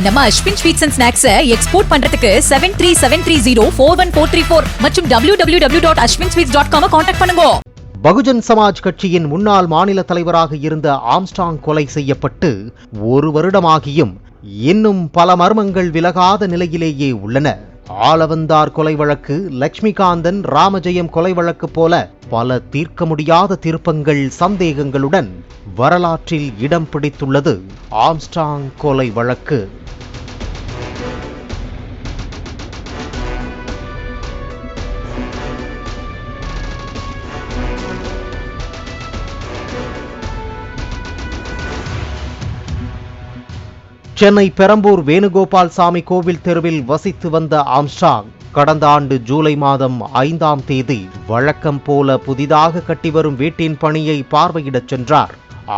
நம்ம Ashwin sweets and snacks export பண்றதுக்கு 7373041434 மற்றும் www.ashwinsweets.com கான்டாக்ட் பண்ணுங்க. பகுஜன் சமாஜ் கட்சியின் முன்னாள் மாநில தலைவராக இருந்த ஆம்ஸ்ட்ராங் கொலை செய்யப்பட்டு 1 வருடமாகியும் இன்னும் பல மர்மங்கள் விலகாத நிலையிலேயே உள்ளன. ஆளவந்தார் கொலை வழக்கு, லட்சுமிகாந்தன், ராமஜெயம் கொலை வழக்கு போல பல தீர்க்க முடியாத திருப்பங்கள், சந்தேகங்களுடன் வரலாற்றில் இடம் பிடித்துள்ளது ஆம்ஸ்ட்ராங் கொலை வழக்கு. சென்னை பெரம்பூர் வேணுகோபால் சாமி கோவில் தெருவில் வசித்து வந்த ஆம்ஸ்ட்ராங் கடந்த ஆண்டு ஜூலை மாதம் 5ஆம் தேதி வழக்கம் போல புதிதாக கட்டிவரும் வீட்டின் பணியை பார்வையிடச் சென்றார்.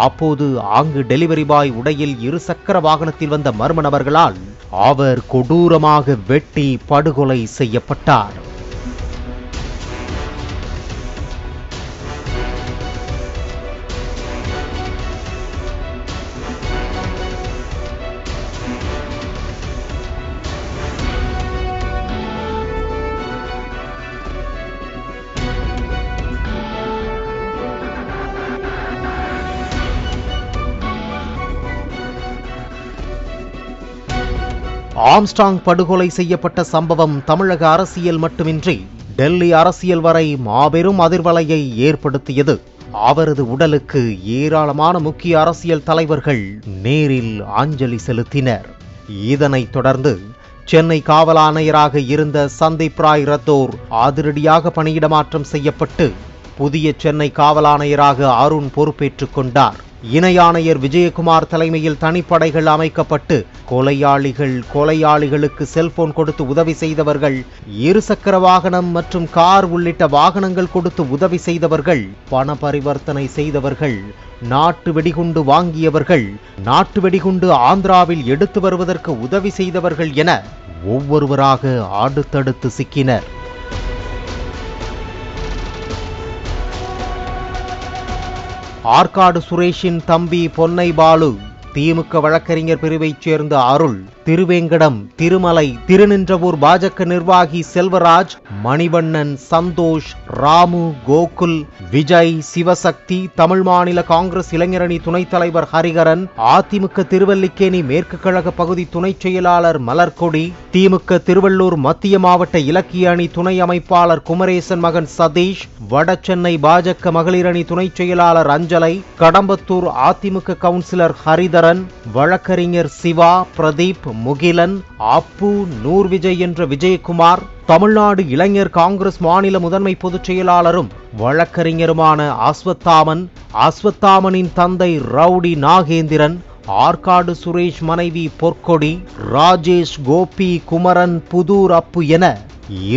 அப்போது அங்கு டெலிவரி பாய் உடையில் 2 சக்கர வாகனத்தில் வந்த மர்ம நபர்களால் அவர் கொடூரமாக வெட்டி படுகொலை செய்யப்பட்டார். ஆம்ஸ்ட்ராங் படுகொலை செய்யப்பட்ட சம்பவம் தமிழக அரசியல் மட்டுமின்றி டெல்லி அரசியல் வரை மாபெரும் அதிர்வலையை ஏற்படுத்தியது. அவரது உடலுக்கு ஏராளமான முக்கிய அரசியல் தலைவர்கள் நேரில் அஞ்சலி செலுத்தினர். இதனைத் தொடர்ந்து சென்னை காவல் ஆணையராக இருந்த சந்தீப் ராய் ரத்தோர் அதிரடியாக பணியிடமாற்றம் செய்யப்பட்டு புதிய சென்னை காவல் ஆணையராக அருண் பொறுப்பேற்றுக் கொண்டார். இணை ஆணையர் விஜயகுமார் தலைமையில் தனிப்படைகள் அமைக்கப்பட்டு கொலையாளிகளுக்கு செல்போன் கொடுத்து உதவி செய்தவர்கள், 2 சக்கர வாகனம் மற்றும் கார் உள்ளிட்ட வாகனங்கள் கொடுத்து உதவி செய்தவர்கள், பண பரிவர்த்தனை செய்தவர்கள், நாட்டு வெடிகுண்டு வாங்கியவர்கள், நாட்டு வெடிகுண்டு ஆந்திராவில் எடுத்து வருவதற்கு உதவி செய்தவர்கள் என ஒவ்வொருவராக அடுத்தடுத்து சிக்கினர். ஆற்காடு சுரேஷின் தம்பி பொன்னை பாலு, திமுக வழக்கறிஞர் பிரிவைச் சேர்ந்த அருள், திருவேங்கடம், திருமலை, திருநின்றவூர் பாஜக நிர்வாகி செல்வராஜ், மணிவண்ணன், சந்தோஷ், ராமு, கோகுல், விஜய், சிவசக்தி, தமிழ் மாநில காங்கிரஸ் இளைஞரணி துணைத் தலைவர் ஹரிகரன், அதிமுக திருவல்லிக்கேணி மேற்கு கழக பகுதி துணைச் செயலாளர் மலர்கொடி, திமுக திருவள்ளூர் மத்திய மாவட்ட இலக்கிய அணி துணை அமைப்பாளர் குமரேசன் மகன் சதீஷ், வடசென்னை பாஜக மகளிர் அணி துணைச் செயலாளர் அஞ்சலை, கடம்பத்தூர் அதிமுக கவுன்சிலர் ஹரிதரன், வழக்கறிஞர் சிவா, பிரதீப், முகிலன், அப்பு, நூர் விஜய் என்ற விஜயகுமார், தமிழ்நாடு இளைஞர் காங்கிரஸ் மாநில முதன்மை பொதுச் செயலாளரும் வழக்கறிஞருமான அஸ்வத்தாமனின் தந்தை ரவுடி நாகேந்திரன், ஆற்காடு சுரேஷ் மனைவி பொற்கொடி, ராஜேஷ், கோபி, குமரன், புதூர் அப்பு என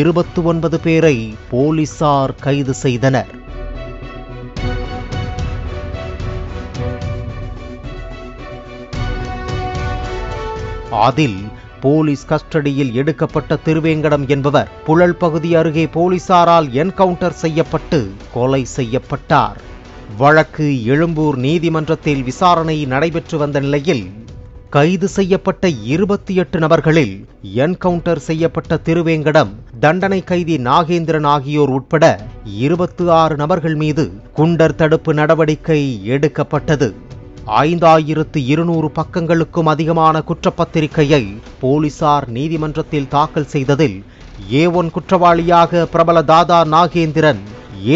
29 பேரை போலீசார் கைது செய்தனர். அதில் போலீஸ் கஸ்டடியில் எடுக்கப்பட்ட திருவேங்கடம் என்பவர் புழல் பகுதி அருகே போலீசாரால் என்கவுண்டர் செய்யப்பட்டு கொலை செய்யப்பட்டார். வழக்கு எழும்பூர் நீதிமன்றத்தில் விசாரணை நடைபெற்று வந்த நிலையில் கைது செய்யப்பட்ட 28 நபர்களில் என்கவுண்டர் செய்யப்பட்ட திருவேங்கடம், தண்டனை கைதி நாகேந்திரன் ஆகியோர் உட்பட 26 நபர்கள் மீது குண்டர் தடுப்பு நடவடிக்கை எடுக்கப்பட்டது. 5200 பக்கங்களுக்கும் அதிகமான குற்றப்பத்திரிகையை போலீசார் நீதிமன்றத்தில் தாக்கல் செய்ததில் A1 குற்றவாளியாக பிரபல தாதா நாகேந்திரன்,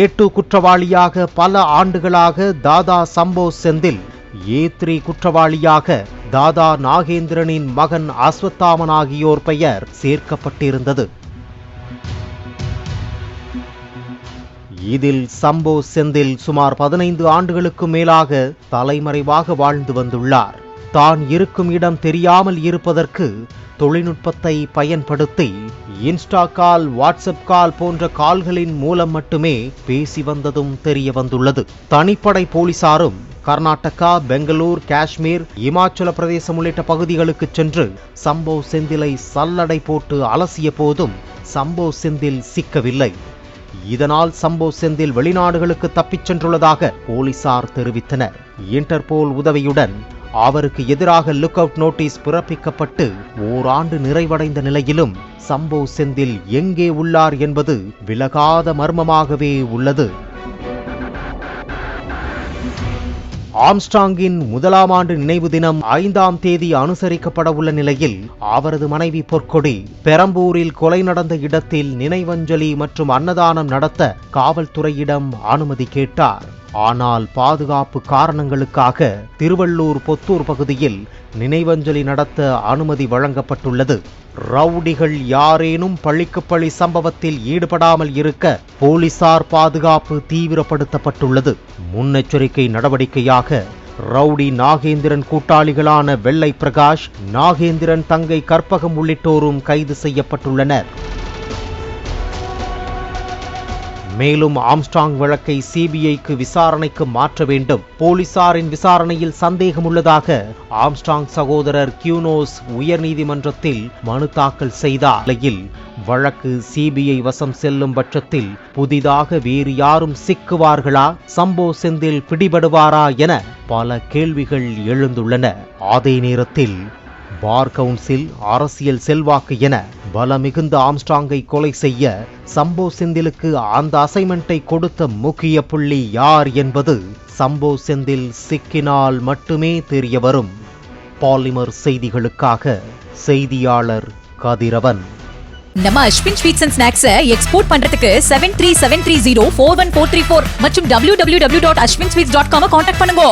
A2 குற்றவாளியாக பல ஆண்டுகளாக தாதா சம்போ செந்தில், A3 குற்றவாளியாக தாதா நாகேந்திரனின் மகன் அஸ்வத்தாமன் ஆகியோர் பெயர் சேர்க்கப்பட்டிருந்தது. இதில் சம்போ செந்தில் சுமார் 15 ஆண்டுகளுக்கு மேலாக தலைமறைவாக வாழ்ந்து வந்துள்ளார். தான் இருக்கும் இடம் தெரியாமல் இருப்பதற்கு தொழில்நுட்பத்தை பயன்படுத்தி இன்ஸ்டா கால், வாட்ஸ்அப் கால் போன்ற கால்களின் மூலம் மட்டுமே பேசி வந்ததும் தெரிய வந்துள்ளது. தனிப்படை போலீசாரும் கர்நாடகா, பெங்களூர், காஷ்மீர், இமாச்சல பிரதேசம் உள்ளிட்ட பகுதிகளுக்கு சென்று சம்போ செந்திலை சல்லடை போட்டு அலசிய போதும் சம்போ செந்தில் சிக்கவில்லை. இதனால் சம்போ செந்தில் வெளிநாடுகளுக்கு தப்பிச் சென்றுள்ளதாக போலீசார் தெரிவித்தனர். இன்டர்போல் உதவியுடன் அவருக்கு எதிராக லுக் அவுட் நோட்டீஸ் பிறப்பிக்கப்பட்டு ஓராண்டு நிறைவடைந்த நிலையிலும் சம்போ செந்தில் எங்கே உள்ளார் என்பது விலகாத மர்மமாகவே உள்ளது. ஆம்ஸ்ட்ராங்கின் முதலாம் ஆண்டு நினைவு தினம் 5ஆம் தேதி அனுசரிக்கப்பட உள்ள நிலையில் அவரது மனைவி பொற்கொடி பெரம்பூரில் கொலை நடந்த இடத்தில் நினைவஞ்சலி மற்றும் அன்னதானம் நடத்த காவல்துறையிடம் அனுமதி கேட்டார். ஆனால் பாதுகாப்பு காரணங்களுக்காக திருவள்ளூர் பொத்தூர் பகுதியில் நினைவஞ்சலி நடத்த அனுமதி வழங்கப்பட்டுள்ளது. ரவுடிகள் யாரேனும் பழிக்கு பழி சம்பவத்தில் ஈடுபடாமல் இருக்க போலீசார் பாதுகாப்பு தீவிரப்படுத்தப்பட்டுள்ளது. முன்னெச்சரிக்கை நடவடிக்கையாக ரவுடி நாகேந்திரன் கூட்டாளிகளான வெள்ளை பிரகாஷ், நாகேந்திரன் தங்கை கற்பகம் உள்ளிட்டோரும் கைது செய்யப்பட்டுள்ளனர். மேலும் ஆம்ஸ்ட்ராங் வழக்கை சிபிஐக்கு விசாரணைக்கு மாற்ற வேண்டும். போலீசாரின் விசாரணையில் சந்தேகம் உள்ளதாக ஆம்ஸ்ட்ராங் சகோதரர் கியூனோஸ் உயர்நீதிமன்றத்தில் மனு தாக்கல் செய்தார். நிலையில் வழக்கு சிபிஐ வசம் செல்லும் பட்சத்தில் புதிதாக வேறு யாரும் சிக்குவார்களா, சம்போ செந்தில் பிடிபடுவாரா என பல கேள்விகள் எழுந்துள்ளன. அதே நேரத்தில் பார் கவுன்சில், அரசியல் செல்வாக்கு என பலமிகுந்த ஆம்ஸ்ட்ராங்கை கொலை செய்ய சம்போ செந்திலுக்கு அந்த அசைன்மெண்டை கொடுத்த முக்கிய புள்ளி யார் என்பது சம்போ செந்தில் சிக்கினால் மட்டுமே தெரியவரும். பாலிமர் செய்திகளுக்காக செய்தியாளர் கதிரவன். நம்ம Ashwin sweets and snacks export பண்றதுக்கு 7373041434 மற்றும் www.ashwinsweets.com கான்டாக்ட் பண்ணுங்க.